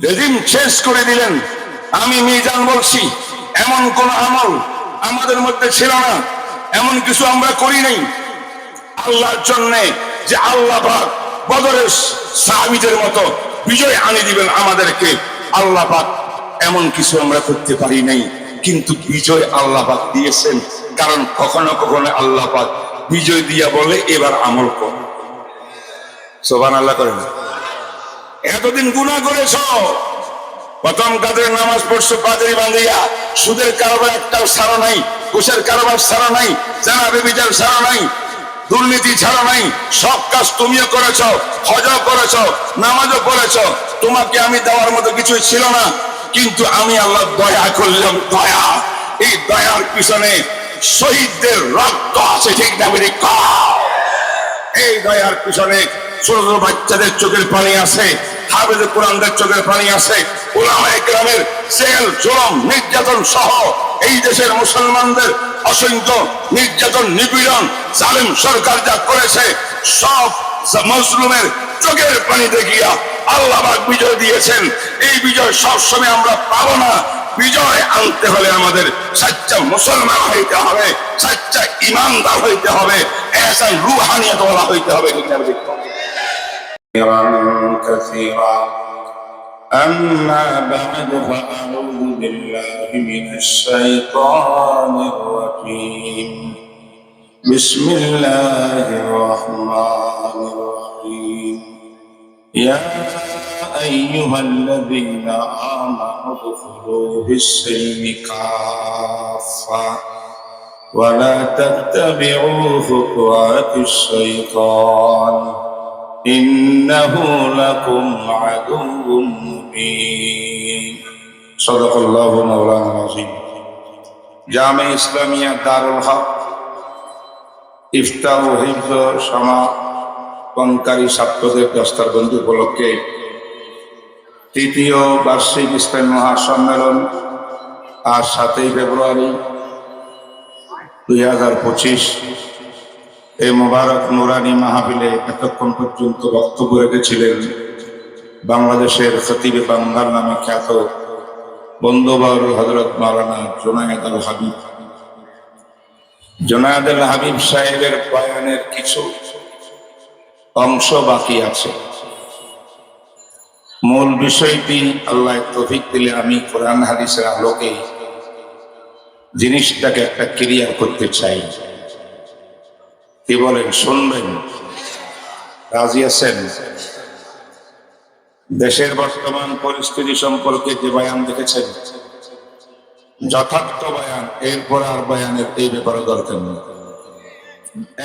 Regime শেষ করে দিলেন। আমি মিজান বলছি, এমন কোন আমল আমাদের মধ্যে ছিল না, এমন কিছু আমরা করি নাই আল্লাহর জন্য যে আল্লাহ পাক বদরের সাহাবীদের মতো বিজয় আনি দিবেন আমাদেরকে। আল্লাহ পাক এমন কিছু আমরা করতে পারি নাই, কিন্তু বিজয় আল্লাহ পাক দিয়েছেন। কারণ কখনো কখনো আল্লাহ পাক বিজয় দিয়া বলে এবার আমল কর। সুবহানাল্লাহ করেন। এতদিন গুনাহ করেছ, প্রথম কাদের নামাজ পড়ছো পাগড়ি বাঁধিয়া, সুদের কারবার একটাও ছাড়ো নাই, ঘুষের কারবার ছাড়ো নাই, জানা বেবিচার ছাড়ো নাই, দুর্নীতি ছাড়ো নাই। সব কাজ তুমিও করেছ, হজও করেছ, নামাজও পড়েছ। তোমাকে আমি দেওয়ার মতো কিছুই ছিল না, কিন্তু আমি আল্লাহ দয়া করলাম। দয়া, এই দয়ার পিছনে শহীদদের রক্ত আছে, ঠিক না বেরিক? এই দয়ার পিছনে ছোট ছোট বাচ্চাদের চোখের পানি আছে, হাফেজ কোরআনদের চোখের পানি আছে, উলামায়ে কেরামের জেল জুলুম নির্যাতন সহ এই দেশের মুসলমানদের অসংখ্য নির্যাতন নিপীড়ন জালেম সরকার যা করেছে, সব মজলুমের চোখের পানি দেখিয়া আল্লাহ পাক বিজয় দিয়েছেন। এই বিজয় সবসময় আমরা পাবো না। বিজয় আনতে হলে আমাদের সচ্চা মুসলমান হইতে হবে, সচ্চা ইমানদার হইতে হবে, এহসান রুহানিয়ত ওয়ালা হইতে হবে। كثيرا أما بعد فأعوذ بالله من الشيطان الرجيم بسم الله الرحمن الرحيم يا أيها الذين آمنوا ادخلوا في السلم كافة ولا تتبعوا خطوات الشيطان إنه لكم عدو مبين صدق الله مولانا العظيم জামে ইসলামিয়া দারুল হক ইফতাহ ও হিফজ সমাপনকারী ছাত্রদের দস্তারবন্দি উপলক্ষে তৃতীয় বার্ষিক ইসলামী মহাসম্মেলন আজ 7 ফেব্রুয়ারি 2025 এই মোবারক নুরানি মাহফিলে এতক্ষণ পর্যন্ত বক্তব্য রেখেছিলেন বাংলাদেশের খতিবে বাঙ্গাল নামে খ্যাত বন্ধুবর হযরত মাওলানা জুনায়েদ আল হাবিব। জুনায়েদ আল হাবিব সাহেবের বয়ানের কিছু অংশ বাকি আছে। মূল বিষয়টি আল্লাহ তৌফিক দিলে আমি কোরআন হাদিসের আলোকে জিনিসটাকে একটা ক্লিয়ার করতে চাই। কি বলেন, শুনবেন? রাজি আছেন? দেশের বর্তমান পরিস্থিতি সম্পর্কে যে বয়ান দেখেছেন, যথার্থ বয়ান, এরপর আর বয়ানের এই ব্যাপারে দরকার নেই।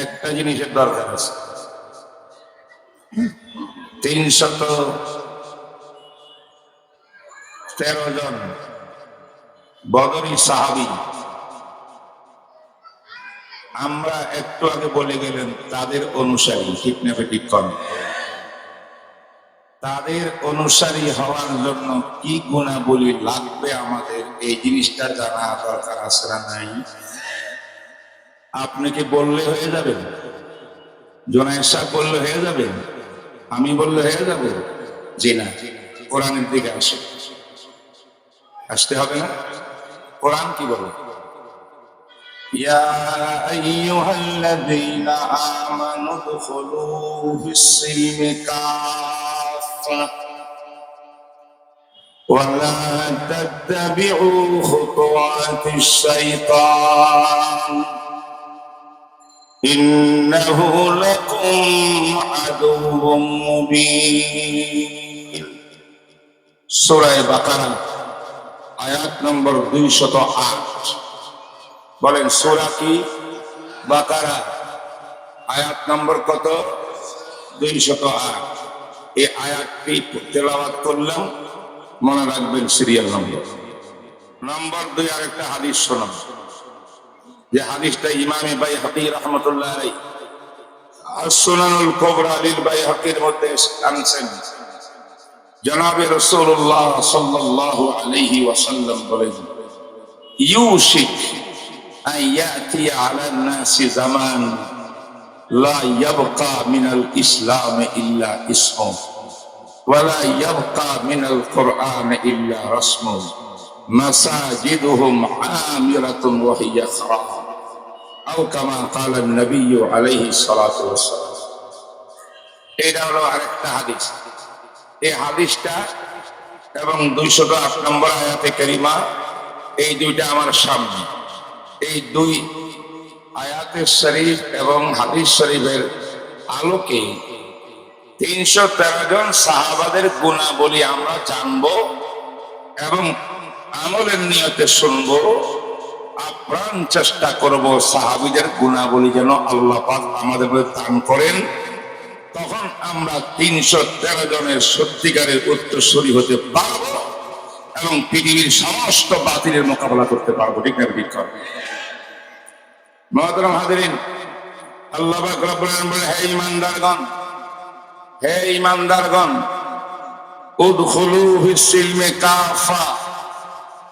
একটা জিনিসের দরকার আছে, 313 জন বদরি সাহাবী আমরা একটু আগে বলে গেলেন তাদের অনুসারী, ঠিক না ঠিক? কম তাদের অনুসারী হওয়ার জন্য কি গুণাবলী লাগবে আমাদের, এই জিনিসটা জানা দরকার আছে না নাই? আপনি কি বললে হয়ে যাবেন? জুনায়েদ সাহেব বললে হয়ে যাবেন? আমি বললে হয়ে যাবে? জি না, কোরআনের দিকে আসতে হবে না? কোরআন কি বলে? يا أيها الذين آمنوا ادخلوا في السلم كافة ولا تتبعوا خطوات الشيطان إنه لكم عدو مبين সূরা বাকারা আয়াত নম্বর 208। বলেন সূরা কি? বাকারা আয়াত নম্বর কত? 208। এই আয়াতটি তেলাওয়াত করলাম, মনে রাখবেন সিরিয়াল নম্বর 2। আরেকটা হাদিস শোনাব, যে হাদিসটা ইমামে বাইহাকী রাহমাতুল্লাহ আলাইহি as-সুনানুল কুবরা লিল বাইহাকীর মধ্যে আনছেন। জনাবে রাসূলুল্লাহ সাল্লাল্লাহু আলাইহি ওয়াসাল্লাম বলেন, ইউশিক أن يأتي على الناس زمان لا يبقى من الإسلام إلا اسمه ওয়ালা ইয়াবকা মিনাল কুরআন ইল্লা রাসমু মাসাজিদুহুম আমিরাতুন ওয়া হিয়া খারাব আও কামা ক্বালা নবী আলাইহিস সালাতু ওয়াস সালাম। এটা হলো আরেকটা হাদিস। এই হাদিসটা এবং 208 নম্বর আয়াতে কারিমা, এই দুইটা আমার সামনে। এই দুই আয়াতের শরীফ এবং হাদিস শরীফের আলোকে 313 জন সাহাবাদের গুণাবলী আমরা জানবো এবং আমলের নিয়তে শুনবো। আপ্রাণ চেষ্টা করব সাহাবীদের গুণাবলী যেন আল্লাহ পাক আমাদের দান করেন। তখন আমরা 313 জনের সত্যিকারের উত্তরসূরি হতে পারবো এবং পৃথিবীর সমস্ত বাতিলের মোকাবেলা করতে পারবো। ঠিক না ঠিক? মুহতারাম হাজিরিন, আল্লাহ পাক রব্বুল আলামিন বলেন, হে ঈমানদারগণ, হে ঈমানদারগণ, উদখুলু ফিস সিলমি কাফা,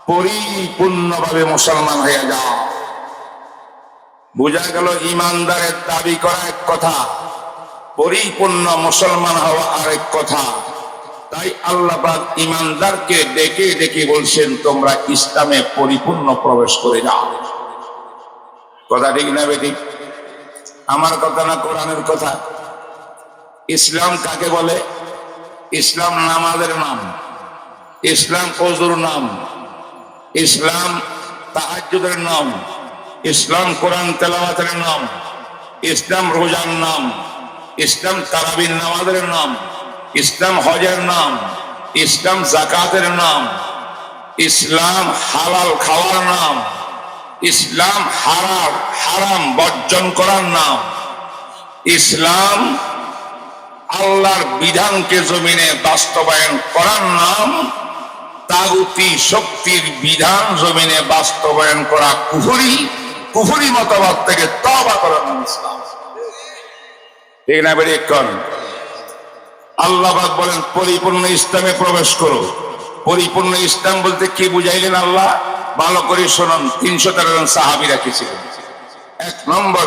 পরিপূর্ণভাবে মুসলমান হয়ে যাও। বোঝা গেল ঈমানদারের দাবি করা এক কথা, পরিপূর্ণ মুসলমান হওয়া আরেক কথা। তাই আল্লাহ পাক ঈমানদারকে ডেকে ডেকে বলছেন, তোমরা ইসলামে পরিপূর্ণ প্রবেশ করে যাও। কথা ঠিক না বেঠিক? আমার কথা না কোরআনের কথা? ইসলাম কাকে বলে? ইসলাম নামাজের নাম, ইসলাম ওযুর নাম, ইসলাম তাহাজ্জুদের নাম, ইসলাম কোরআন তেলাওয়াতের নাম, ইসলাম রোজার নাম, ইসলাম তারাবির নামাজের নাম, ইসলাম হজের নাম, ইসলাম যাকাতের নাম, ইসলাম হালাল খাওয়ার নাম, ইসলাম হারাম বর্জন করার নাম, ইসলাম আল্লাহর বিধানকে জমিনে বাস্তবায়ন করার নাম, তাগুতি শক্তির বিধান জমিনে বাস্তবায়ন করা কুফরি মতবাদ থেকে তওবা করার নাম ইসলাম। ঠিক না বেরিয়ে কর? আল্লাহ পাক বলেন পরিপূর্ণ ইসলামে প্রবেশ করো। পরিপূর্ণ ইসলাম বলতে কি বুঝাইলেন আল্লাহ? ভালো করে শুনুন। 313 জন সাহাবীরা কি ছিলেন? 1 নম্বর,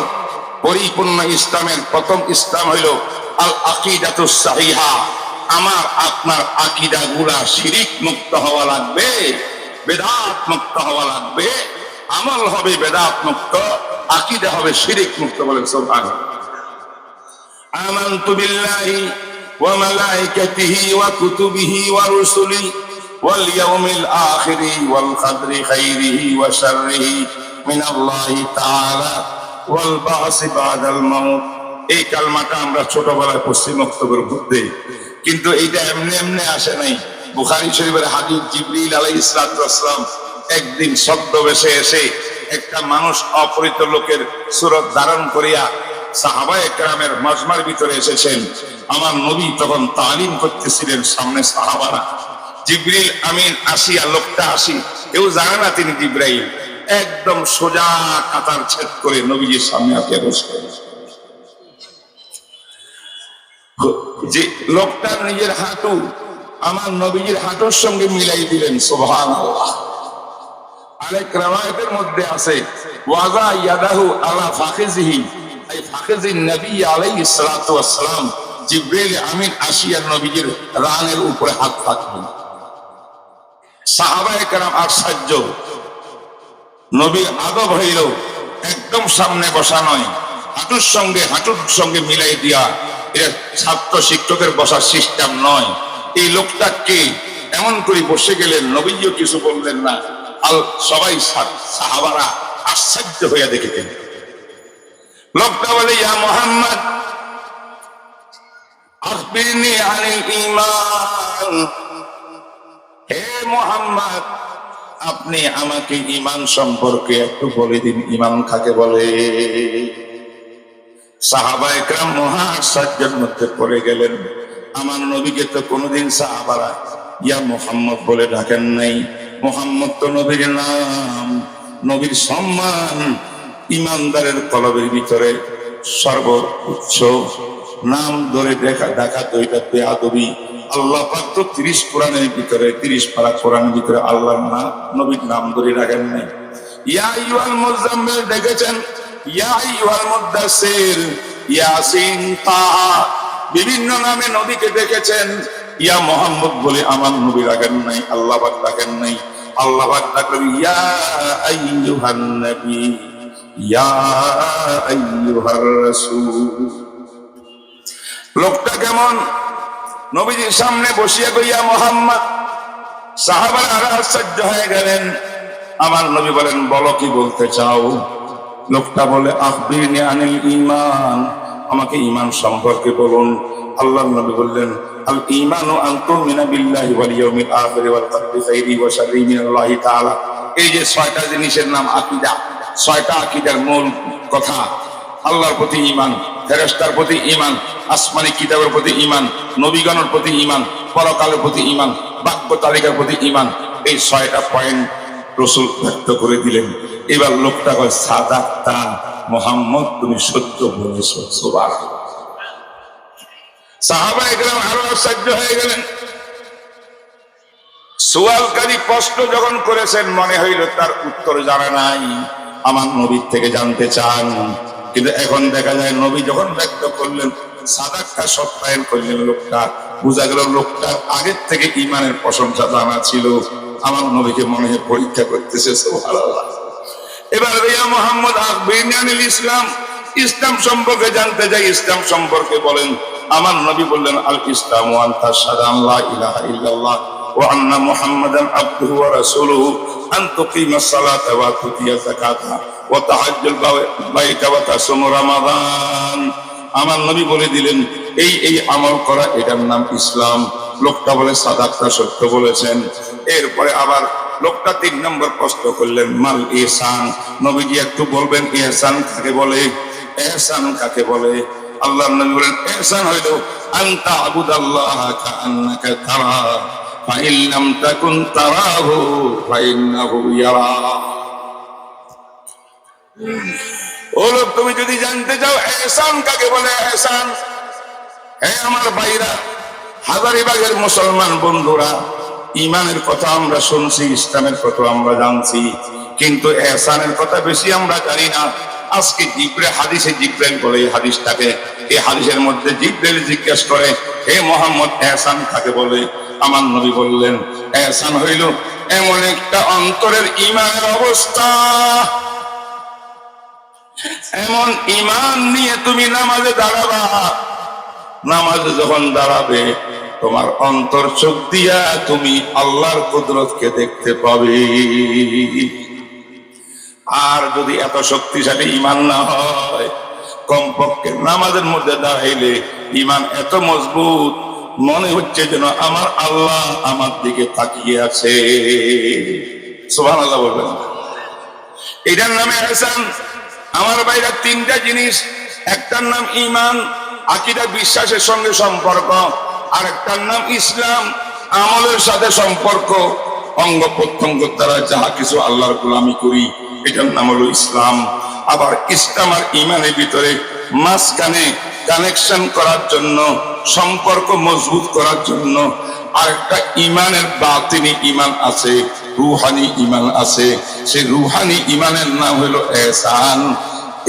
পরিপূর্ণ ইসলামের প্রথম ইসলাম হইল আল আকিদাতুস সাহিহা। আমার আপনার আকীদা গুলা শিরিক মুক্ত হওয়া লাগবে, বেদাত মুক্ত হওয়া লাগবে। আমল হবে বেদাত মুক্ত, আকীদা হবে শিরিক মুক্ত। বলেন সুবহানাল্লাহ। আমানতু বিল্লাহি ওয়া মালাইকাতিহি ওয়া কুতুবিহি ওয়া রুসুলিহি ওয়াল ইয়াউমিল আখিরি ওয়াল কদরি খাইরিহি ওয়া শাররিহি মিনাল্লাহি তাআলা ওয়াল বা'সি বা'দাল মাউত। এই কালমাটা আমরা ছোটবেলায় পড়ছি মক্তবের মধ্যে, কিন্তু এইটা এমনি এমনি আসে নাই। বুখারী শরীফের হাদিস, জিবরিল আলাইহিস সালাতু ওয়াস সালাম একদিন ছদ্মবেশে এসে একটা মানুষ অপরিচিত লোকের সূরত ধারণ করিয়া সাহাবায়ে কেরামের মজমার ভিতরে এসেছেন। আমার নবী তখন তালিম করতেছিলেন, সামনে সাহাবারা। জিবরিল আমিন আসিয়া, লোকটা আসি, কেউ জানে না তিনি জিবরাইল, একদম সোজা কাতার ছেদ করে নবীজির সামনে আসিয়া বসলেন। যে লোকটার নিজের হাঁটু আমার নবীজির হাঁটুর সঙ্গে মিলাই দিলেন। সুবহানাল্লাহ। আরেক রাওয়ায়াতের মধ্যে আছে ওয়াজা ইয়াদাহু আলা ফাখিজিহি, এই ফাখিজিন নবী আলাইহিস সালাতু ওয়াস সালাম। জিবরিল আমিন আসিয়া নবীজির রানের উপরে হাত রাখলেন। সাহাবায়ে কেরাম আশ্চর্য। নবীর আদব হইল একদম সামনে বসা নয়, হাঁটুর সঙ্গে মিলাই দিয়া। এটা ছাত্র শিক্ষকের বসার সিস্টেম নয়। এই লোকটা কে? এমন করে বসে গেলেন, নবীও কিছু বললেন না। সবাই সাহাবারা আশ্চর্য হইয়া দেখেছেন। লোকটা বলে, ইয়া মুহাম্মদ আখবিরনি আনিল ঈমান। হে মুহাম্মদ, আপনি আমাকে ঈমান সম্পর্কে একটু বলে দিন, ঈমান কাকে বলে? সাহাবায়ে কেরাম মহা আশ্চর্যের মধ্যে পড়ে গেলেন। আমার নবীকে তো কোনোদিন সাহাবারা ইয়া মুহাম্মদ বলে ডাকেন নাই। মুহাম্মদ তো নবীর নাম, নবীর সম্মান। ঈমানদারের কলবের ভিতরে সর্বোচ্চ নাম ধরে দেখা দুইটা বেয়াদবি। আল্লাহ পাক তো 30 কোরআনের ভিতরে, 30 পারা কোরআনের ভিতরে আল্লাহর নাম, নবীর নাম ধরে ডাকেন নাই। ইয়া আইয়ুহাল মুযাম্মিল দেখেছেন, ইয়া আইয়ুহাল মুদ্দাসসির, ইয়াসিন, তাহা, বিভিন্ন নামে নবীকে দেখেছেন। ইয়া মোহাম্মদ বলে আমার নবী রাখেন নাই, আল্লাহ পাক রাখেন নাই। আল্লাহ পাক ডাকলেন ইয়া আইয়ুহান নবী, ইয়া আইয়ুহার রাসূল। লোকটা কেমন? নবীজির সামনে বসিয়া কইয়া মোহাম্মদ, সাহাবারা আরো আশ্চর্য হয়ে গেলেন। আমার নবী বলেন বলো কি বলতে চাও? লোকটা বলে আখবিরনি আনিল ঈমান, আমাকে ঈমান সম্পর্কে বলুন। আল্লাহর নবী বললেন আল ঈমানু আন তুমিনা বিল্লাহি ওয়াল ইয়াউমিল আখির ওয়াল কদরি খাইরি ওয়া শাররি মিনাল্লাহি তাআলা। এই যে 6টা জিনিসের নাম আকীদা, 6টা আকীদার মূল কথা। আল্লাহর প্রতি ঈমান, ফেরেশতার প্রতি ঈমান, আসমানি কিতাবের প্রতি ঈমান, নবীগণের প্রতি ঈমান, পরকালের প্রতি ঈমান, বাক্য তালিকার প্রতি ঈমান। এই 6টা পয়েন্ট রাসূল ব্যক্ত করে দিলেন। এবার লোকটা কয় সাদাক্তা মুহাম্মদ, তুমি সত্য বলেছো। সুবহানাল্লাহ। সাহাবায়ে কেরাম আরো আশ্চর্য হয়ে গেলেন। সুয়ালকারী প্রশ্ন যখন করেছেন মনে হইল তার উত্তর জানা নাই, আমার নবীর থেকে জানতে চান। কিন্তু এখন দেখা যায় নবী যখন ব্যক্ত করলেন সাদাক্তা সত্যায়ন করলেন লোকটা, বোঝা গেল লোকটার আগের থেকে ঈমানের প্রশংসা জানা ছিল। আমার নবীকে মনে হয় পরীক্ষা করতেছে। সুবহানাল্লাহ। এবার ইয়া মুহাম্মদ আখবিরনি আনিল ইসলাম, ইসলাম সম্পর্কে জানতে চাই, ইসলাম সম্পর্কে বলেন। আমার নবী বললেন আল ইসলামু আন তাশহাদু আন লা ইলাহা ইল্লাল্লাহ ওয়া আন্না মুহাম্মাদান আবদুহু ওয়া রাসূলুহু, আন তুকিমাস সালাতা ওয়া তুতিয়াজ যাকাতা ওয়া তাহাজ্জুল বাইতা ওয়া তাসুমু রমাদান। আমার নবী বলে দিলেন এই আমল করা, এটার নাম ইসলাম। লোকটা বলে সাদাক্তা, সত্য বলেছেন। এরপরে আবার লোকটা 3 নম্বর প্রশ্ন করলেন মাল ইহসান, নবীজি একটু বলবেন ইহসান কাকে বলে? ইহসান কাকে বলে? আল্লাহর নবী বলেন ইহসান হইল আনতা আবুদাল্লাহ কাআন্নাকা তারা ফাইন লাম তাকুন তারাহু ফাইন্নাহু ইয়ারা। ও লোক, তুমি যদি জানতে চাও ইহসান কাকে বলে, ইহসান, হে আমার ভাইরা, হাজারীবাগের মুসলমান বন্ধুরা, ঈমানের কথা আমরা শুনছি, ইসলামের কথা আমরা জানছি, কিন্তু ইহসানের কথা বেশি আমরা জানি না। আজকে হাদিসে জিবরাইল বলে এই হাদিসটাকে, এই হাদিসের মধ্যে জিবরাইল জিজ্ঞেস করে হে মুহাম্মদ ইহসান কাকে বলে? আমার নবী বললেন ইহসান হইল এমন একটা অন্তরের ঈমানের অবস্থা, এমন ঈমান নিয়ে তুমি নামাজে দাঁড়াবা, নামাজে যখন দাঁড়াবে তোমার অন্তর চোখ দিয়া তুমি আল্লাহর কুদরতকে দেখতে পাবে। আর যদি এত শক্তিশালী ঈমান না হয়, কমপক্ষে নামাজের মধ্যে দাঁড়াইলে ঈমান এত মজবুত মনে হচ্ছে যেন আমার আল্লাহ আমার দিকে তাকিয়ে আছে। সুবহানাল্লাহ বলবেন। এটার নামে ইহসান। আমার ভাইরা, 3টা জিনিস, একটার নাম ঈমান, আকীদা বিশ্বাসের সঙ্গে সম্পর্ক, আর একটার নাম ইসলাম, আমলের সাথে সম্পর্ক, অঙ্গ প্রত্যঙ্গ দ্বারা যাহা কিছু আল্লাহর গোলামি করি, এটার নাম হলো ইসলাম। আবার ইসলাম আর ঈমানের ভিতরে মাঝখানে কানেকশন করার জন্য, সম্পর্ক মজবুত করার জন্য আরেকটা ঈমানের বাতিনি ঈমান আছে, রুহানি ঈমান আছে। সেই রুহানি ঈমানের নাম হলো ইহসান।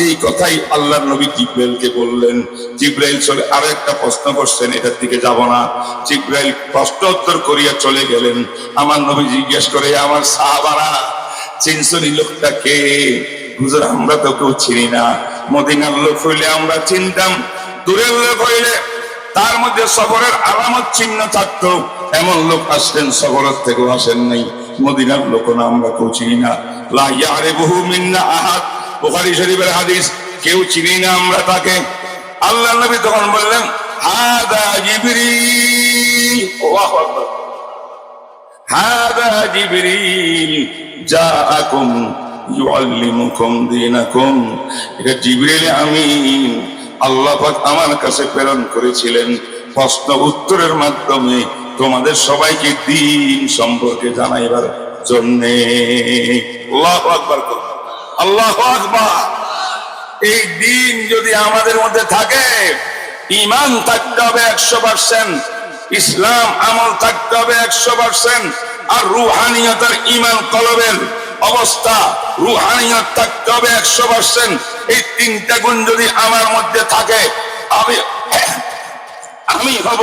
এই কথাই আল্লাহর নবী জিবরাইলকে বললেন। জিবরাইল চলে আরেকটা প্রশ্ন করছেন, এটার দিকে যাব না। জিবরাইল প্রশ্ন উত্তর করিয়া চলে গেলেন। আমার নবী জিজ্ঞেস করে আমার সাহাবারা চিনছনি লোকটা কে? হুজুর আমরা তো কেউ চিনি না। মদিনার লোক হইলে আমরা চিনতাম, দূরের লোক হইলে তার মধ্যে সফরের আলামত চিহ্ন থাকতো। এমন লোক আসলেন সফরের থেকেও আসেন নাই, মদিনার লোক না আমরা কেউ চিনি না। লা ইয়ারিফুহু মিন্না আহাদ, বুখারী শরীফের হাদিস, কেউ চিনি না আমরা তাকে। আল্লাহ নবী তখন বললেন হাদা জিবরিল, আল্লাহু আকবার, হাদা জিবরিল জাআকুম ইউআল্লিমুকুম দীনাকুম। এটা জিবরিল আমিন, আল্লাহ পাক আমার কাছে প্রেরণ করেছিলেন প্রশ্ন উত্তরের মাধ্যমে তোমাদের সবাইকে দ্বীন সম্পর্কে জানাইবার জন্য। আল্লাহু আকবার, আল্লাহু আকবার। এই দ্বীন যদি আমাদের মধ্যে থাকে, ঈমান থাকতে হবে 100%, ইসলাম আমল থাকতে হবে 100%, আর রুহানিয়তের ঈমান কলবের অবস্থা, রুহানিয়ত থাকতে হবে 100%। এই 3টা গুণ যদি আমার মধ্যে থাকে, আমি হব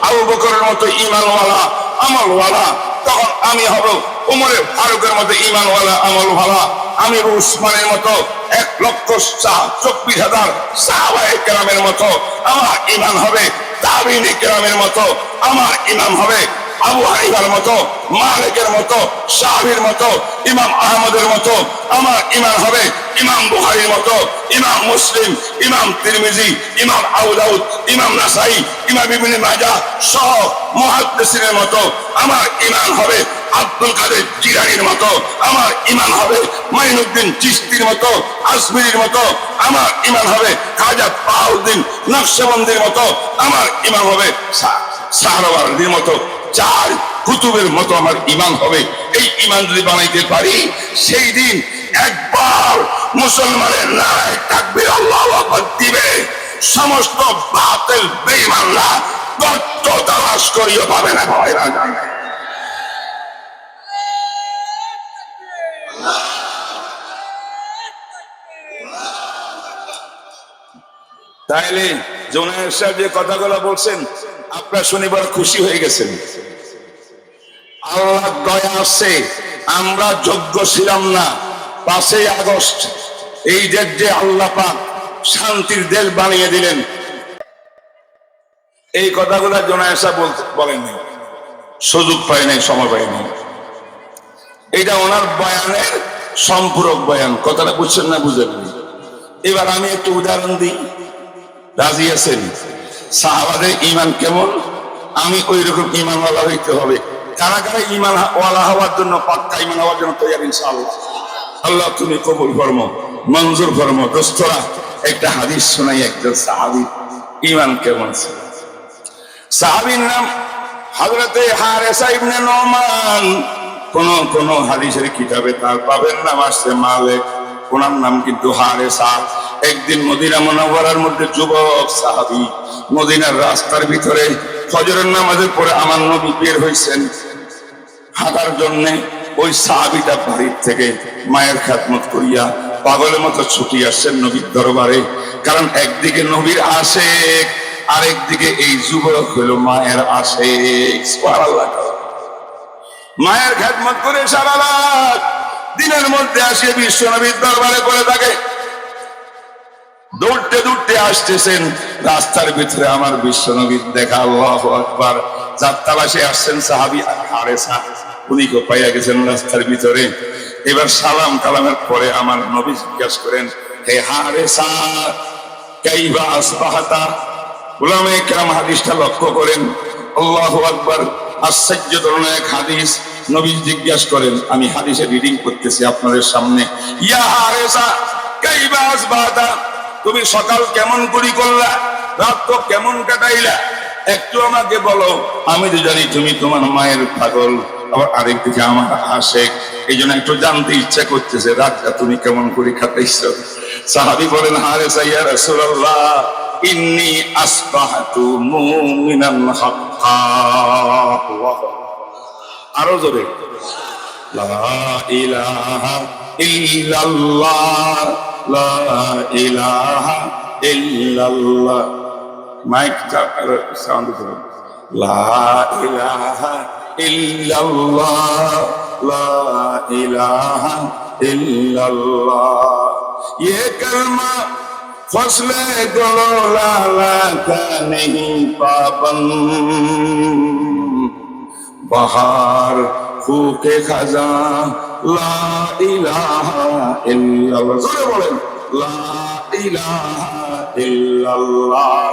আবু বকরের মতো ইমানওয়ালা আমলওয়ালা, তখন আমি হব উমরে ফারুকের মতো ইমানওয়ালা আমলওয়ালা, আমি উসমানের মতো 1,24,000 সাহাবায়ে কেরামের মতো আমার ইমান হবে, তাবিঈনে কেরামের মতো আমার ইমান হবে, আবু হানিফার মতো, মালিকের মতো, শাফির মতো, ইমাম আহমদের মতো আমার ইমান হবে, ইমাম বুখারীর মতো, ইমাম মুসলিম, ইমাম তিরমিজি, ইমাম আবু দাউদ, ইমাম নাসাই, ইমাম ইবনে মাজাহ সহ মুহাদ্দিসিনের মতো আমার ইমান হবে, আব্দুল কাদের জিলানীর মতো আমার ইমান হবে, মাইনুদ্দিন চিশতির মতো, আজমিরির মতো আমার ইমান হবে, খাজা বাহাউদ্দিন নকশবন্দির মতো আমার ইমান হবে, সাহারাওয়ার্দীর মতো, চার কুতুবের মতো আমার ইমান হবে। এই ইমান যদি বানাইতে পারি, সেই দিন একবার মুসলমানের নারায় তাকবীর আল্লাহু আকবার দিবে, সমস্ত বাতিল বেঈমানরা গর্ত তালাশ করিও পাবে না। ভাইরা জানে তাইলে জোনায়ের সাহেব যে কথাগুলো বলছেন আপনারা শুনিবার খুশি হয়ে গেছেন। আল্লাহ দয়া আছে, আমরা যোগ্য ছিলাম না। 5ই আগস্ট এই দেশ যে আল্লাহ পাক শান্তির দেশ বানিয়ে দিলেন, এই কথাগুলো জোনায়ের সাহেব বলেননি, সুযোগ পাই নাই, সময় পাই নাই। এটা ওনার বয়ানের সম্পূরক বয়ান। কথাটা বুঝছেন না? বুঝেননি? এবার আমি একটু উদাহরণ দিই, রাজি আছেন? সাহাবাদের ঈমান কেমন, আমি ওই রকম ঈমানওয়ালা হইতে হবে। কারা কারা ঈমানওয়ালা হওয়ার জন্য, পাক্কা ঈমান হওয়ার জন্য তৈরি? ইনশাআল্লাহ। আল্লাহ তুমি কবুল ফরমো, মঞ্জুর ফরমো। দোস্তরা, একটা হাদিস শোনাই একজন সাহাবী ঈমান কেমন ছিল। সাহাবীর নাম হযরতে হারেসা ইবনে নোমান। কোন হাদিসের কিতাবে তার বাবার নাম আসছে মালিক, ওনার নাম কিন্তু হারেসা। একদিন মদিনা মুনাওয়ারার মধ্যে যুবক সাহাবী মদিনার রাস্তার ভিতরে ফজরের নামাজের পরে আমার নবী বের হইছেন হাঁটার জন্য। ওই সাহাবীটা বাড়ির থেকে মায়ের খেদমত করিয়া পাগলের মতো ছুটি আসছেন নবীর দরবারে। কারণ একদিকে নবীর আশেক, আরেকদিকে এই যুবক হলো মায়ের আশেক। সুবহানাল্লাহ। মায়ের খেদমত করে সারা রাত দিনের মধ্যে আসিয়ে বিশ্ব নবীর দরবারে করে থাকে। দৌড়তে দৌড়তে আসতেছেন, রাস্তার ভিতরে আমার বিশ্ব নবীর দেখা। আল্লাহু আকবার। যার তালাশে আসছেন সাহাবী হারেসা, উনি কো পাইয়া গেছেন রাস্তার ভিতরে। এবার সালাম কালামের পরে আমার নবী জিজ্ঞাসা করেন, হে হারেসা কাইফা আসবাহতা? উলামায়ে কেরাম হাদিসটা লক্ষ্য করেন। আল্লাহু আকবার। আশ্চর্যজনক এক হাদিস। নবী জিজ্ঞাসা করেন, আমি হাদিসে রিডিং করতেছি আপনাদের সামনে, ইয়া হারেসা কাইফা আসবাহতা? তুমি সকাল কেমন করি করলা, রাত তো কেমন কাটাইলা, একটু আমাকে বলো। আমি তো জানি তুমি তোমার মায়ের পাগল, আবার আরেকদিকে আমার আশেক, এই জন্য একটু জানতে ইচ্ছা করতেছে রাতটা তুমি কেমন করে কাটাইছো। সাহাবী বলেন, হারেসা ইয়া রাসূলুল্লাহ ইন্নী আসবাহতু মুমিনান হাক্কা। আরো জোরে, লা ইলাহা ইল্লাল্লাহ, লা ইলাহা ইল্লাল্লাহ। মাইকটা সাউন্ড করুন। লা ইলাহা ইল্লাল্লাহ, লা ইলাহা ইল্লাল্লাহ। ये कलमा फसले गलो लाला का नहीं पाबंद, बहार फूके खजा ला इलाहा इल्लल्लाह। जोरे बोलें, ला इलाहा इल्लल्लाह,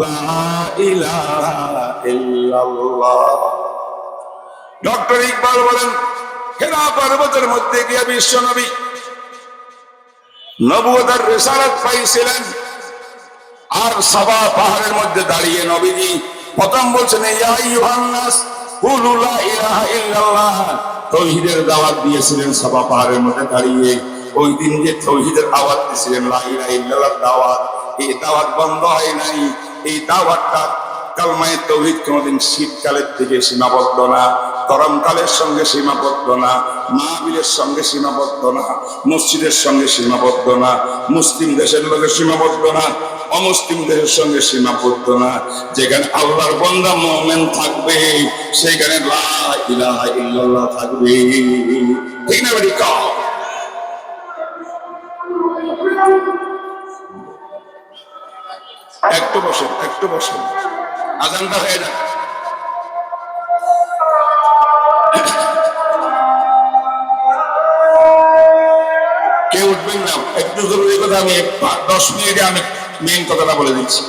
ला इलाहा इल्लल्लाह। ডক্টর ইকবাল বলেন, হেরা পর্বতের মধ্যে গিয়ে বিশ্ব নবী নবুয়তের রিসালাত পাইছিলেন। আর সাবা পাহাড়ের মধ্যে দাঁড়িয়ে নবীজি প্রথম বলছেন, ইয়া আইয়ুহান নাস কুলু লা ইলাহা ইল্লাল্লাহ। তাওহীদের দাওয়াত দিয়েছিলেন সাবা পাহাড়ের মধ্যে দাঁড়িয়ে। ওই দিন যে তাওহীদের আওয়াজ দিয়েছিলেন, লা ইলাহা ইল্লাল্লাহ দাওয়াত, এই দাওয়াত বন্ধ হয় নাই। এই দাওয়াতটা কালমায়ে তাওহীদ কোনদিন শীতকালের দিকে সীমাবদ্ধ না, গরমকালের সঙ্গে সীমাবদ্ধ না, মাহফিলের সঙ্গে সীমাবদ্ধ না, মসজিদের সঙ্গে সীমাবদ্ধ না, মুসলিম দেশের লোকের সীমাবদ্ধ না। অমুসলিমদের সঙ্গে সীমাবদ্ধ না। যেখানে আল্লাহর বান্দা মুমিন থাকবে সেখানে লা ইলাহা ইল্লাল্লাহ থাকবে। ঠিক না বেটি? একটু বসেন, একটু বসেন, আজানটা হয়ে যাক। কেউ উঠবেন না, একটু জরুরি কথা। আমি 10 মিনিটে আমি মেইন কথাটা বলে দিচ্ছি।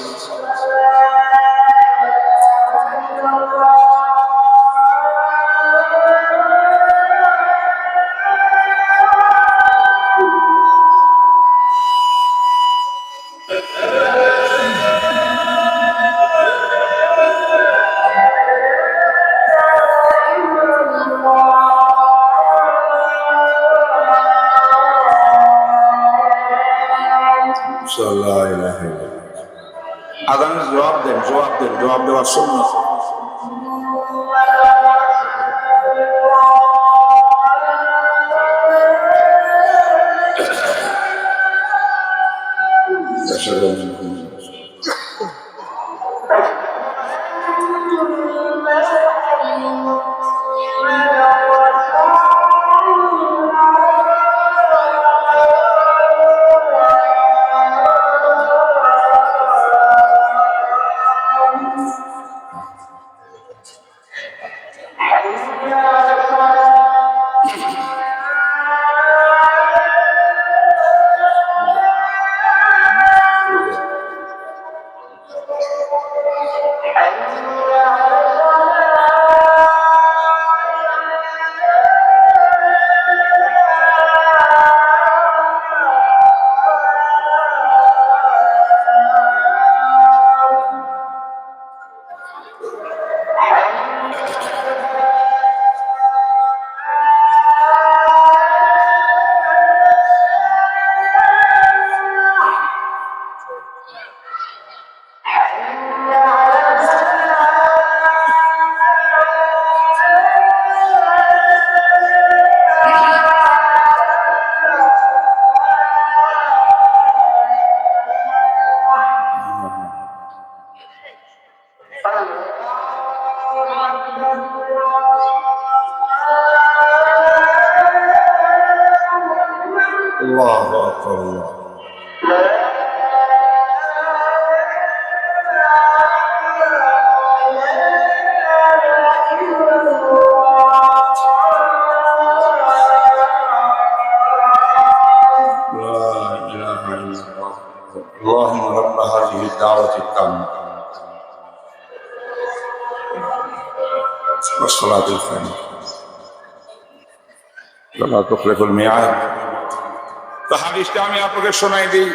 আজানের জবাব দেন, জবাব দেন, জবাব দেওয়ার সুন্নাত। আল্লাহু আকবার। اللهم رب هذه الدعوة التامة والصلاة القائمة لا تخلف الميعاد। তো হাদিসটা আমি আপনাকে শোনাই দিই।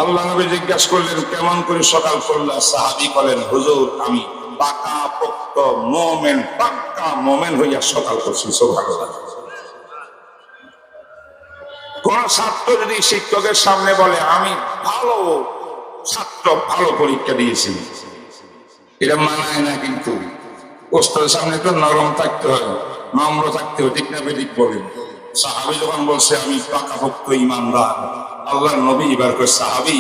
আল্লাহ নবী জিজ্ঞাসা করলেন, কেমন করে সকাল করলা? সাহাবী বলেন, হুজুর আমি পাকাপোক্ত মুমিন, পাক্কা মুমিন হইয়া সকাল করছি। সুবহানাল্লাহ। কোন ছাত্র যদি শিক্ষকের সামনে বলে আমি ভালো ছাত্র, ভালো পরীক্ষা দিয়েছি, এটা মানায় না। কিন্তু ওস্তাদের সামনে একটু নরম থাকতে হয়, নম্র থাকতে হয়। ঠিক না বেঠিক বলেন? সাহাবী যখন বলছে আমি পাকাপোক্ত ঈমানদার, আল্লাহর নবী এবার কই, সাহাবী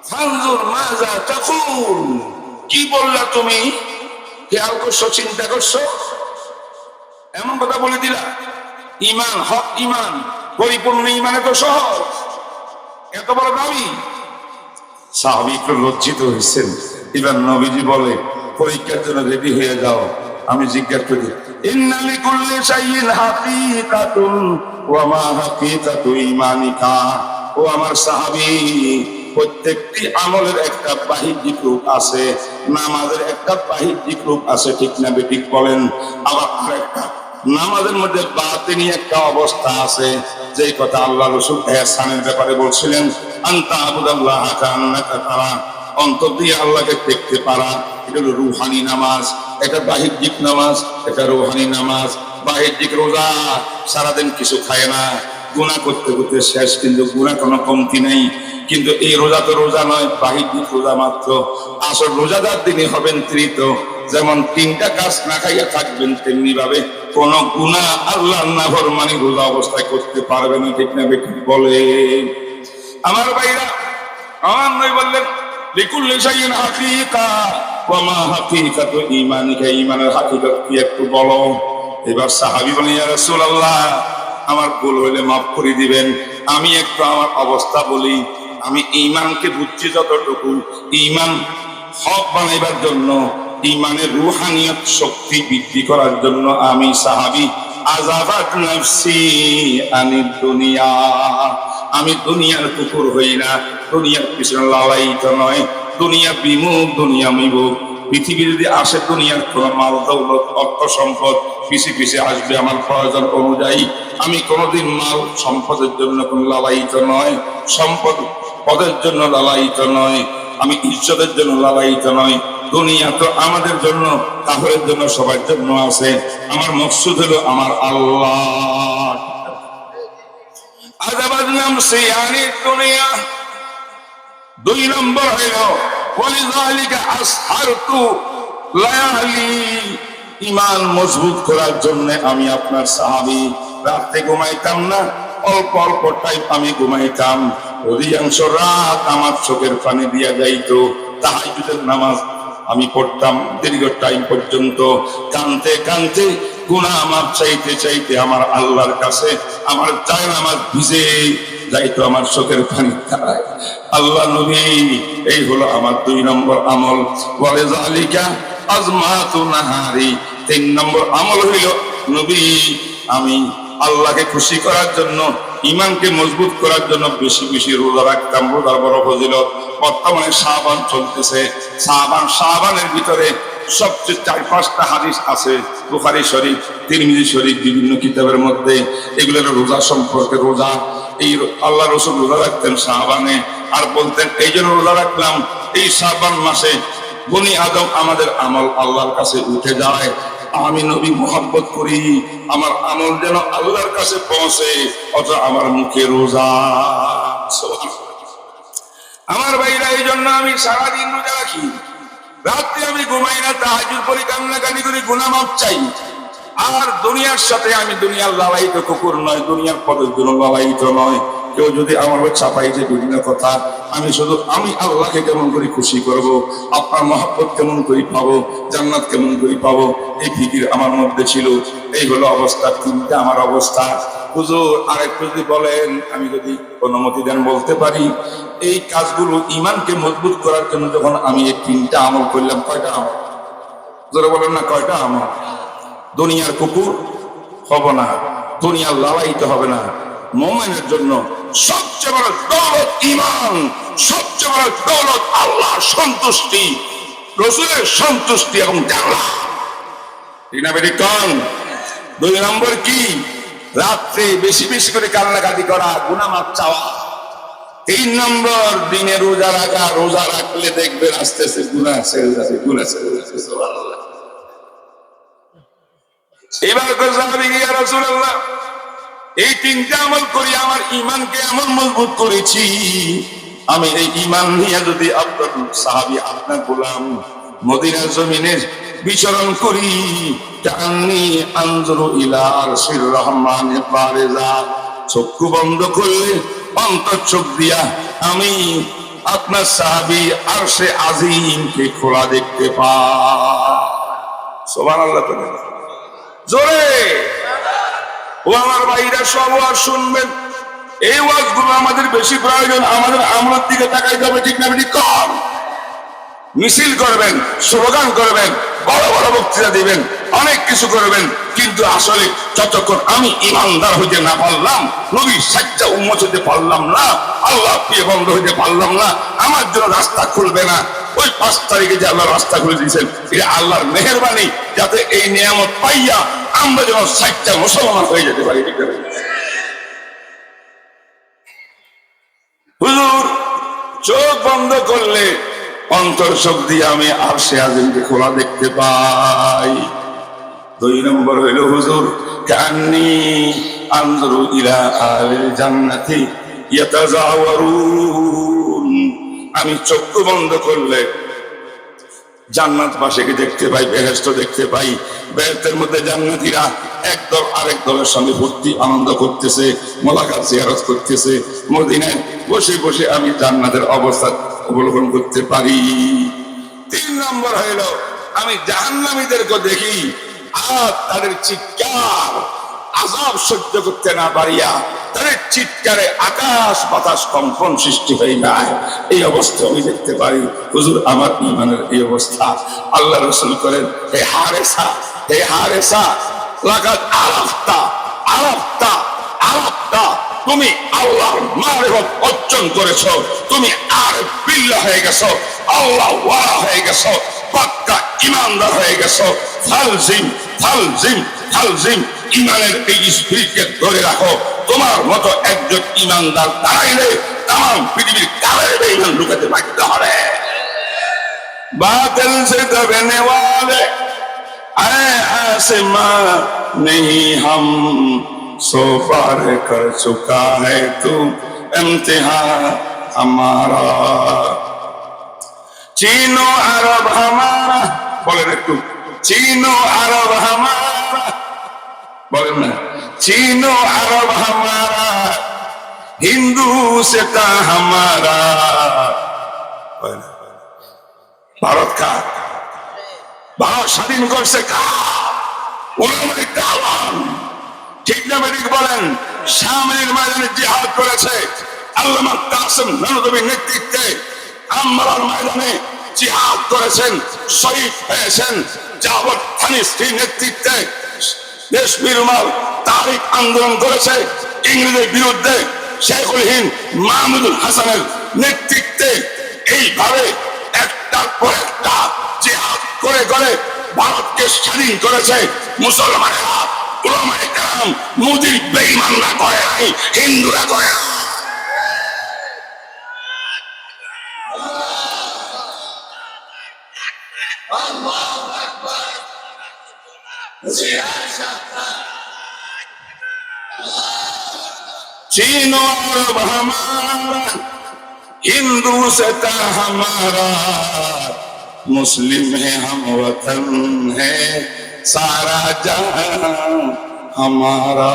ফানজুর মাযা তাকুল, কি বললা তুমি? খেয়াল করছো, চিন্তা করছো? এমন কথা বলে দিলা। ঈমান, হক ঈমান, পরিপূর্ণ ঈমানে তো সহজ, এত বড় দাবি। সাহাবী একটু লজ্জিত হয়েছেন। এবার নবীজি বলে, পরীক্ষার জন্য রেডি হয়ে যাও। আমি জিজ্ঞাসা করি, ইন্না লিকুল্লি শাইইন হাকীকাতুন ওয়া মা হাকীকাতু ঈমানিকা। ও আমার সাহাবী, প্রত্যেকটি আমলের একটা বাহ্যিক রূপ আছে, নামাজের একটা বাহ্যিক রূপ আছে। ঠিক না বেঠিক বলেন? আবার আরেকটা, নামাজের মধ্যে বাতিনি একটা অবস্থা আছে, যে কথা আল্লাহ রাসূল ইহসানের ব্যাপারে বলছিলেন, আনতা আবুদাল্লাহ কান্নাকা তারা, অন্তর দিয়ে আল্লাহকে দেখতে পারা। এটা হলো রুহানি নামাজ। এটা বাহ্যিক নামাজ, এটা রুহানি নামাজ। বাহ্যিক রোজা, সারাদিন কিছু খায় না, গুনাহ করতে করতে শেষ, কিন্তু গুনাহ কোনো কমতি নেই। কিন্তু এই রোজা তো রোজা নয়, বাহ্যিক রোজা মাত্র। আসল রোজাদার দিনে হবেন তৃত। যেমন 3টা কাজ না খাইয়া থাকবেন, তেমনি ভাবে কোন গুনাহ আল্লাহর নাফরমানি রোজা অবস্থায় করতে পারবে না। ঠিক না বেঠিক বলে? আমার ভাইরা, আমার নবী বললেন লিকুল্লি শাইইন হাকিকা ওয়া মা হাকিকাতু ঈমানিকা, ঈমানের হাকিকত কি একটু বলো। এবার সাহাবী বলেন ইয়া রাসূলুল্লাহ, আমার ভুল হইলে মাফ করে দিবেন, আমি একটু আমার অবস্থা বলি। আমি ঈমানকে বুঝছি যতটুকু, ঈমান হক বানাইবার জন্য, ঈমানের রূহানিয়ত শক্তি বৃদ্ধি করার জন্য আমি সাহাবী আযাবাত নাফসি আনিদ দুনিয়া, আমি দুনিয়ার কুকুর হই না, দুনিয়ার পিছনে লালায়িত নয়, দুনিয়া বিমুখ, দুনিয়া বিমুখ। পৃথিবী যদি আসে দুনিয়ার কোন মাল দৌলত অর্থ সম্পদ পিছে পিছে আসবে আমার প্রয়োজন অনুযায়ী। আমি কোনোদিন মাল সম্পদের জন্য কোন লালায়িত নয়, সম্পদ পদের জন্য লালায়িত নয়, আমি ইজ্জতের জন্য লালায়িত নয়। দুনিয়া তো আমাদের জন্য, কাফেরের জন্য, সবার জন্য আছে। আমার মকসুদ হলো আমার আল্লাহ। আযাবাত নাফসি আনিদ দুনিয়া। 2 নম্বর হলো ওয়ালিযালিকা আসহারতু লায়ালি, ঈমান মজবুত করার জন্য আমি আপনার সাহাবী রাতে ঘুমাইতাম না, অল্প অল্প টাইম আমি ঘুমাইতাম, অধিকাংশ রাত আমার চোখের পানি দিয়া যাইতো। তাহাজ্জুদের নামাজ আমি পড়তাম দীর্ঘ টাইম পর্যন্ত, কানতে কানতে গুনাহ মাফ চাইতে চাইতে আমার আল্লাহর কাছে আমার জায়নামাজ ভিজে যাইতো আমার চোখের পানি দ্বারায়। আল্লাহ নবী, এই হলো আমার 2 নম্বর আমল। বলে যালিকা আজমাতু নাহারি। 3 নম্বর আমল হইল নবী, আমি আল্লাহকে খুশি করার জন্য, ঈমানকে মজবুত করার জন্য বেশি বেশি রোজা রাখতাম। রোজার বড় ফজিলত। বর্তমানে শাবান চলতেছে, শাবানের ভিতরে সবচেয়ে 4-5টা হাদিস আছে বুখারী শরীফ, তিরমিজি শরীফ, বিভিন্ন কিতাবের মধ্যে। এগুলোর রোজা সম্পর্কে, রোজা এই আল্লাহ রাসূল রোজা রাখতেন শাবানে, আর বলতেন এই জন্য রোজা রাখলাম এই শাবান মাসে বনি আদম আমাদের আমল আল্লাহর কাছে উঠে যায়। আমি নবী মুহাব্বত করি, আমার আমল যেন আল্লাহর কাছে পৌঁছে, অথচ আমার মুখে রোজা। আমার ভাইরা, এই জন্য আমি সারাদিন রোজা রাখি, রাত্রে আমি ঘুমাই না, তাহাজ্জুদ পড়ি, কান্নাকাটি করি, গুনাহ মাফ চাই। আর দুনিয়ার সাথে আমি দুনিয়ার লালায়িত কুকুর নয়, দুনিয়ার পদের জন্য লালায়িত নয়। কেউ যদি আমার চাপাই যে বিভিন্ন কথা, আমি শুধু আমি আল্লাহকে কেমন করে খুশি করব, আপনার মহব্বত কেমন করে পাবো, জান্নাত কেমন করে পাবো, এই ফিকির আমার মধ্যে ছিল। এই হলো অবস্থা। 3টা আমার অবস্থা। হুজুর আরেকটু যদি বলেন, আমি যদি অনুমতি দেন বলতে পারি, এই কাজগুলো ঈমানকে মজবুত করার জন্য যখন আমি এই 3টা আমল করলাম, কয়টা আমল? যারা বলেন না কয়টা আমল? দুনিয়ার কুকুর হব না, দুনিয়ার লালায়িত হবে না। মুমিনের জন্য সবচেয়ে বড় দৌলত ঈমান, সবচেয়ে বড় দৌলত আল্লাহর সন্তুষ্টি, রাসূলের সন্তুষ্টি এবং জান্নাত। ঠিক না বেটি কোন? 2 নম্বর কি? রাত্রে বেশি বেশি করে কান্নাকাটি করা, গুনাহ মাফ চাওয়া। 3 নম্বর দিনে রোজা রাখা, রোজা রাখলে দেখবেন আস্তে আস্তে গুনাহ ছেড়ে যাবে, গুনাহ ছেড়ে যাবে। সুবহানাল্লাহ। এবার সাহাবী ইয়া রাসূলুল্লাহ, এই 3টা আমল করি আমার ঈমানকে এমন মজবুত করেছি, আমি এই ঈমান নিয়ে যদি আপনার সাহাবী, আপনার গোলাম মদিনার জমিনে বিচরণ করি, কান্নি আনজুরু ইলা আরশির রহমানির বারিজা, চক্ষু বন্ধ করলে, অন্তর চোখ দিয়া আমি আপনার সাহাবী আরশে আজিমকে খোলা দেখতে পাই। সুবহানাল্লাহ। জোরে ও আমার ভাইরা, সব ওয়াজ শুনবেন। এই ওয়াজগুলো আমাদের বেশি প্রয়োজন, আমাদের আমলের দিকে তাকাইতে হবে। ঠিক না ঠিক? কম মিছিল করবেন, স্লোগান করবেন, বড় বড় বক্তৃতা দিবেন, অনেক কিছু করবেন, কিন্তু আসলে যতক্ষণ আমি ইমানদার হইতে না পারলাম, নবীর সাচ্চা উম্মত হইতে পারলাম না, আল্লাহ প্রিয় বন্ধ হইতে পারলাম না, আমার জন্য রাস্তা খুলবে না। ওই 5 তারিখে যে আল্লাহ রাস্তা খুলে দিয়েছেন, এটা আল্লাহর মেহেরবানি, যাতে এই নিয়ামত পাইয়া আমরা যেন সাচ্চা মুসলমান হয়ে যেতে পারি। হুজুর চোখ বন্ধ করলে অন্তর চোখ দিয়ে আমি আরশে আজিমকে খোলা দেখতে পাই। 2 নম্বর হইল হুজুর কান্নি আনজুরু ইলা আলিল জান্নাতি ইয়াতাজাওয়ারুন, আমি চক্ষু বন্ধ করলে জান্নাতবাসীকে দেখতে পাই, বেহেশত দেখতে পাই, বেহেশতের মধ্যে জান্নাতীরা একদল আরেক দলের সঙ্গে ভর্তি আনন্দ করতেছে, মোলাকাত জিয়ারত করতেছে। মদিনায় বসে বসে আমি জান্নাতের অবস্থা অবলোকন করতে পারি। 3 নম্বর হইল আমি জাহান্নামীদেরকে দেখি আর তাদের চিৎকার আযাব সহ্য করতে না পারিয়া তাদের চিৎকারে আকাশ বাতাস কম্পন সৃষ্টি হয়ে যায়। এই অবস্থা আমি দেখতে পারি। হুজুর আমার ঈমানের এই অবস্থা। আল্লাহ রাসূল করেন, হে হারেসা, হে হারেসা, লাকাদ আরাফতা আরাফতা আরাফতা, তুমি আল্লাহর মারিফত অর্জন করেছো, তুমি আরিফ বিল্লাহ হয়ে গেছো, আল্লাহ ওয়ালা হয়ে গেছো, পাক্কা ঈমানদার হয়ে গেছো। ফালজিম ফালজিম ফালজিম, ঈমানের এই স্পিরিটকে ধরে রাখো। তোমার মতো একজন ঈমানদার দাঁড়াইলে তাম পৃথিবীর কালের বেঈমান লুকাতে বাধ্য হবে। বাতিল সে দবনে ওয়ালে আয়ে आसमां नहीं हम सो पार कर चुका है तू इम्तिहान हमारा। चीनो अरब हमारा, बोलेन एकटू, चीनो अरब हमारा, बोलेन ना, चीनो अरब हमारा, हिंदू से था हमारा। भारत का ভারত স্বাধীন করছে ঠিক না বেদিক বলেন। শামের ময়দানে জিহাদ করেছে আল্লামা কাসেম নানভীর নেতৃত্বে। আম্মারার ময়দানে জিহাদ করেছেন, শহীদ হয়েছেন জাওয়াদ খানিস্টির নেতৃত্বে। দেশবীর উমর তারিখ আন্দোলন করেছে ইংরেজের বিরুদ্ধে শেখুল হিন্দ মাহমুদুল হাসানের নেতৃত্বে। এইভাবে একটার পর একটা জিহাদ করে করে ভারতকে স্বাধীন করেছে মুসলমানেরা। উলামায়ে কেরাম মোদির বেঈমানরা করে নাই, হিন্দুরা করে না। चीनो अरब हमारा, हिंदू से था हमारा, मुस्लिम है हम वतन है सारा जहां हमारा।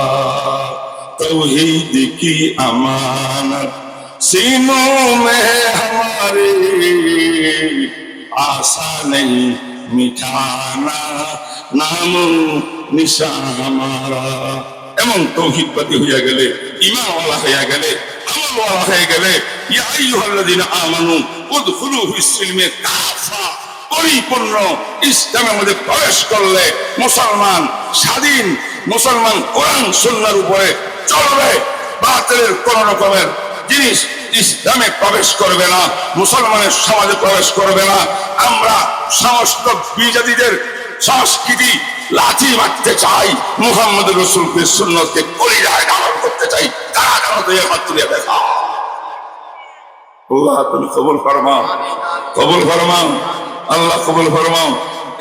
तौहीद की अमानत सीनों में है हमारे, आशा नहीं मिटाना नाम निशान हमारा। এমন তৌহিদবাদী হইয়া গেলে, ঈমানওয়ালা হইয়া গেলে, আমলওয়ালা হয়ে গেলে, ইয়া আইয়ুহাল্লাযীনা আমানু উদখুলু ফিস-সিলমি কাফা, পরিপূর্ণ ইসলামের মধ্যে প্রবেশ করলে মুসলমান স্বাধীন। মুসলমান কোরআন সুন্নাহর উপরে চলবে, বাতিলের কোন রকমের জিনিস ইসলামে প্রবেশ করবে না, মুসলমানের সমাজে প্রবেশ করবে না। আমরা সমস্ত বিজাতিদের সংস্কৃতি লাঠি মারতে চাই, মুহাম্মদ রাসূলকে সুন্নতকে কলিজায় ধারণ করতে চাই। তারা যেন দুই হাত তুলে দেখা। আল্লাহ তুমি কবুল ফরমাও, কবুল ফরমাও, আল্লাহ কবুল ফরমাও।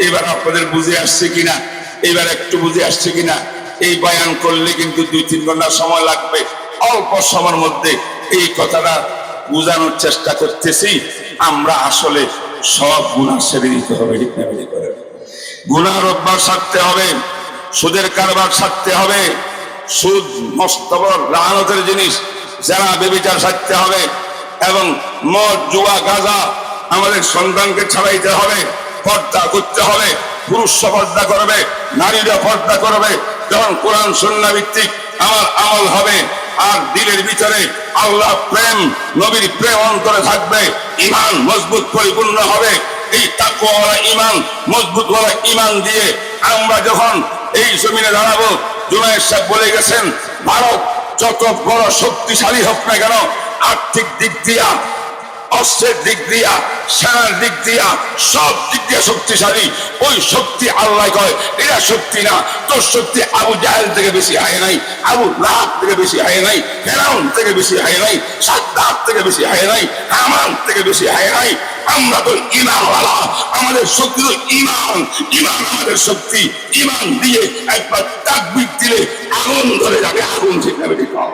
এবার আপনাদের বুঝে আসছে কিনা, এবার একটু বুঝে আসছে কিনা? এই বয়ান করলে কিন্তু 2-3 ঘন্টা সময় লাগবে। অল্প সময়ের মধ্যে এই কথাটা বোঝানোর চেষ্টা করতেছি। আমরা আসলে সব গুনাহ ছেড়ে দিতে হবে, ঠিক না? গুনাহর অভ্যাস ছাড়তে হবে, সুদের কারবার ছাড়তে হবে, সুদ মস্ত বড় লাআনতের জিনিস, যারা ব্যভিচার ছাড়তে হবে, এবং মদ জুয়া গাঁজা আমাদের সন্তানকে ছাড়াইতে হবে। পর্দা করতে হবে, পুরুষ পর্দা করবে, নারীরা পর্দা করবে। যখন কোরআন সুন্নাহ ভিত্তিক আমার আমল হবে আর দিলের ভিতরে আল্লাহ প্রেম, নবীর প্রেম অন্তরে থাকবে, ঈমান মজবুত পরিপূর্ণ হবে। এই তাকওয়াওয়ালা ঈমান, মজবুতওয়ালা ঈমান দিয়ে আমরা যখন এই জমিনে দাঁড়াবো, জুনায়েদ সাহেব বলে গেছেন, ভারত যত বড় শক্তিশালী হোক না কেন, আর্থিক দিক দিয়া, অস্ত্রের দিক দিয়া, সেনার দিক দিয়া, সব দিক দিয়ে শক্তিশালী। ওই শক্তি আল্লাহ কয় এটা শক্তি না, তোর শক্তি আবু জাহেল থেকে বেশি হয় নাই, আবু লাহাব থেকে বেশি হয় নাই, ফিরআউন থেকে বেশি হয় নাই, সাদ্দাত থেকে বেশি হয় নাই, হামান থেকে বেশি হয় নাই। আমরা তো ঈমানওয়ালা, আমাদের শক্তি তো ঈমান। ঈমান আমাদের শক্তি। ঈমান দিয়ে একবার তাকবীর দিলে আগুন ধরে যাবে, আগুন ঠিক না বেশি কম।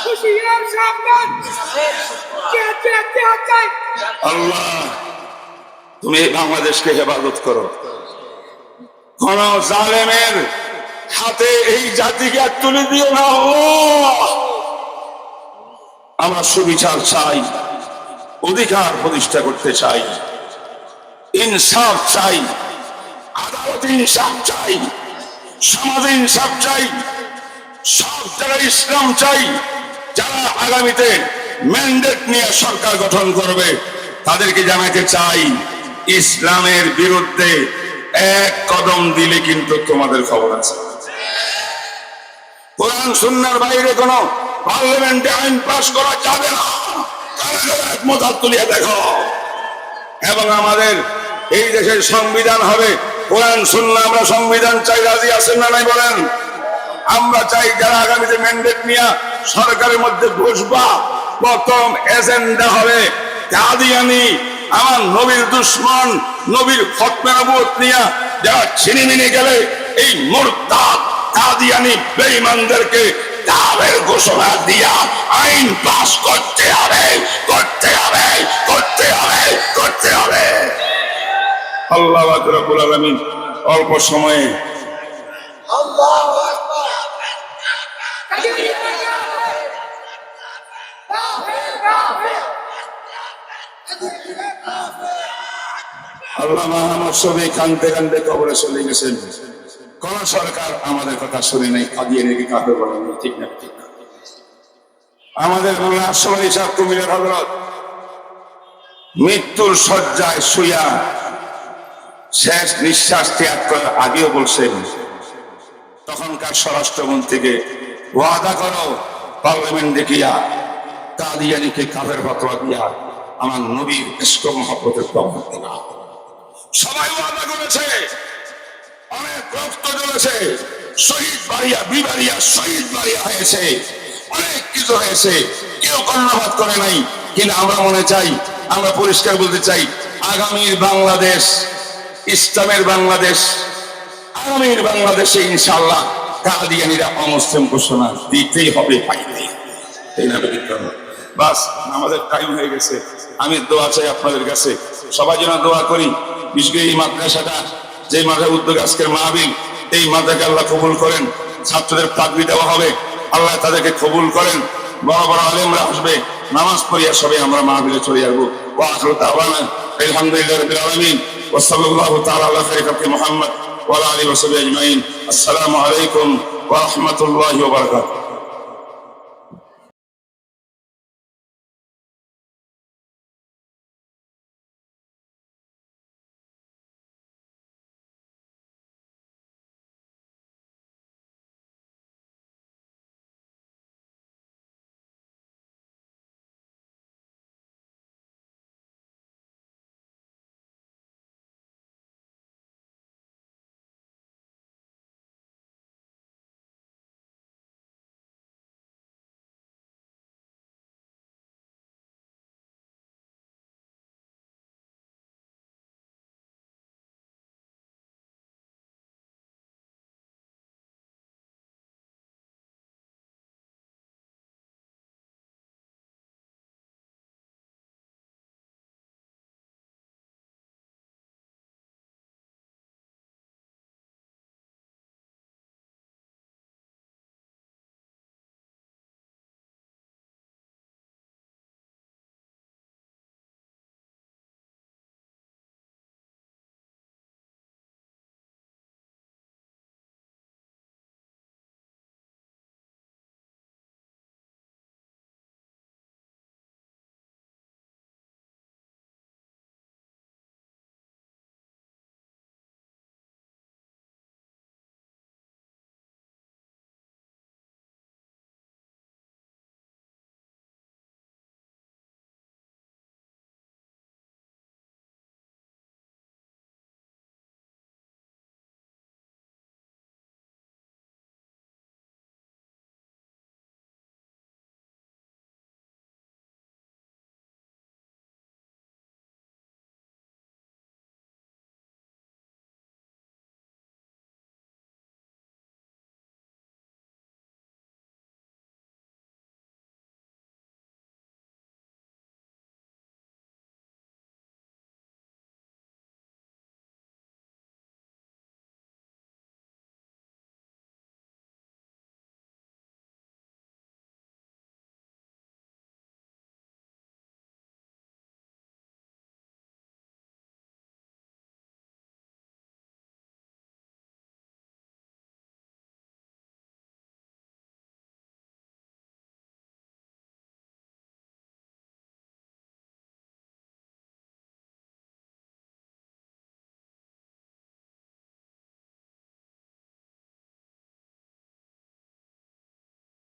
Hushiyar Şahmat! আল্লাহ তুমি বাংলাদেশকে হেফাজত করো, কোন জালেমের হাতে এই জাতিকে আর তুলে দিও না আল্লাহ। আমরা সুবিচার চাই, অধিকার প্রতিষ্ঠা করতে চাই, ইনসাফ চাই, আদালতে ইনসাফ চাই, সমাজে ইনসাফ চাই, সব জায়গায় ইসলাম চাই। যারা আগামীতে ম্যান্ডেট নিয়ে সরকার গঠন করবে তাদেরকে জানাতে চাই, ইসলামের বিরুদ্ধে এক কদম দিলে কিন্তু তোমাদের খবর আছে। কোরআন সুন্নাহর বাইরে কোন পার্লামেন্টে আইন পাস করা যাবে না। একমত হাত তুলিয়ে দেখো। এবং আমাদের এই দেশের সংবিধান হবে কোরআন সুন্নাহ। আমরা সংবিধান চাই, রাজি আছেন না নাই বলেন? আমরা চাই যারা আগামীতে ম্যান্ডেট নিয়ে সরকারের মধ্যে বসবা, প্রথম এজেন্ডা হবে কাদিয়ানি, আমার নবীর দুশ্মন, নবীর খতমে নবুয়ত নিয়ে যারা ছিনিমিনি গেলে এই মুরতাদ কাদিয়ানি বেঈমানদেরকে কাফের ঘোষণা দিয়া আইন পাস করতে হবে, করতে হবে, করতে হবে, করতে হবে। আল্লাহ রাব্বুল আলামিন অল্প সময়ে আল্লাহ মাহমুদ সবই কান্দতে কান্দতে কবরে চলে গেছেন। কোন সরকার আমাদের কথা শুনে নাই, কাদিয়ানিকে কাফের বলে নাই, ঠিক না? ঠিক না। আমাদের আশরাফ সাহেব কুমিল্লার হযরত মৃত্যুর শয্যায় শুয়া শেষ নিঃশ্বাস ত্যাগ করার আগেও বলছেন, তখনকার স্বরাষ্ট্রমন্ত্রীকে ওয়াদা করো পার্লামেন্টে গিয়া কাদিয়ানিকে কাফের ফতোয়া দিয়া আমার নবীর ইশক মহব্বতের প্রমাণ দেনা। সবাই ওয়াদা করেছে, অনেক রক্ত জ্বলেছে, শহীদ বাড়িয়া বিবাড়িয়া শহীদ বাড়িয়া হয়েছে, অনেক কিছু হয়েছে, কেউ কর্ণপাত করে নাই। কিন্তু আমরা মনে চাই, আমরা পরিষ্কার বলতে চাই, আগামীর বাংলাদেশ ইসলামের বাংলাদেশ, আগামীর বাংলাদেশে ইনশাআল্লাহ কাদিয়ানিরা অমুসলিম ঘোষণা দিতেই হবে, পাইতেই হবে। এই না বিক্রম? বাস আমাদের টাইম হয়ে গেছে। আমি দোয়া চাই আপনাদের কাছে, সবাই যেন দোয়া করি। বিশেষ করে এই মাদ্রাসাটা, যে মাদ্রাসা উদ্যোগ আজকের মাহফিল, এই মাদ্রাসাকে আল্লাহ কবুল করেন। ছাত্রদের পাগড়ি দেওয়া হবে, আল্লাহ তাদেরকে কবুল করেন। বড় বড় আলেমরা আসবে, নামাজ পড়িয়া সবাই আমরা মাহফিলে চলে আসবো। ওয়া আখিরু দাওয়ানা আলহামদুলিল্লাহি রাব্বিল আলামিন ওয়া সাল্লাল্লাহু তাআলা আলা খায়রি খালকি মুহাম্মদ ওয়া আলা আলিহি ওয়া সাহবিহি আজমাইন। আসসালামু আলাইকুম ওয়া রাহমাতুল্লাহি ওয়া বারাকাতুহু।